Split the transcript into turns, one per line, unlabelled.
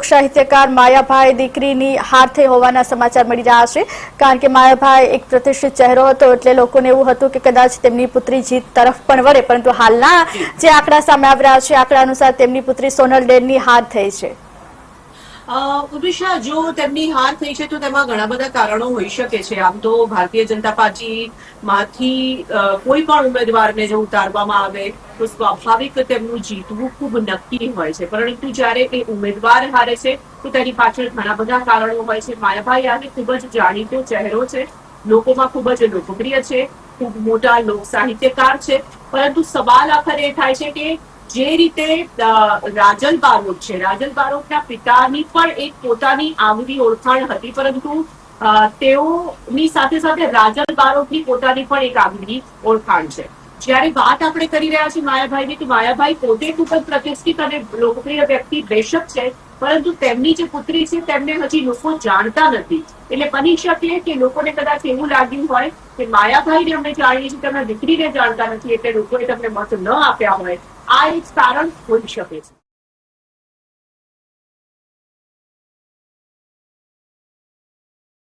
લોક સાહિત્યકાર માયાભાઈ દીકરીની હાર થઈ હોવાના સમાચાર મળી રહ્યા છે, કારણ કે માયાભાઈ એક પ્રતિષ્ઠિત ચહેરો હતો, એટલે લોકોને એવું હતું કે કદાચ તેમની પુત્રી જીત તરફ પણ વળે, પરંતુ હાલના જે આંકડા સામે આવી રહ્યા છે, આંકડા અનુસાર તેમની પુત્રી સોનલ ડેરની હાર થઈ છે।
ઉર્મિશા, જો તેમની હાર થઈ છે તો તેમાં ઘણા બધા કારણો હોઈ શકે છે। આમ તો ભારતીય જનતા પાર્ટીમાંથી કોઈ પણ ઉમેદવારને જો ઉતારવામાં આવે તો સ્વાભાવિક તેમનું જીતવું ખૂબ નક્કી હોય છે, પરંતુ જ્યારે એ ઉમેદવાર હારે છે તો તેની પાછળ ઘણા બધા કારણો હોય છે। માયાભાઈ આને ખૂબ જ જાણીતો ચહેરો છે, લોકોમાં ખૂબ જ લોકપ્રિય છે, ખૂબ મોટા લોક સાહિત્યકાર છે, પરંતુ સવાલ આખરે એ થાય છે કે જે રીતે રાજલ બારોટ છે, રાજલ બારોટના પિતાની પણ એક પોતાની આગવી ઓળખાણ હતી, પરંતુ તેઓની સાથે સાથે રાજલ બારોટની પોતાની પણ એક આગવી ઓળખાણ છે। જ્યારે વાત આપણે કરી રહ્યા છીએ માયાભાઈની, તો માયાભાઈ પોતે ખૂબ જ પ્રતિષ્ઠિત અને લોકપ્રિય વ્યક્તિ બેશક છે, પરંતુ તેમની જે પુત્રી છે તેમને હજી લોકો જાણતા નથી। એટલે બની શકે કે લોકોને કદાચ એવું લાગ્યું હોય કે માયાભાઈને અમે જાણીએ છીએ, તેમના દીકરીને જાણતા નથી, એટલે લોકોએ તેમને મત ન આપ્યા હોય। આ એક કારણ હોઈ શકે છે।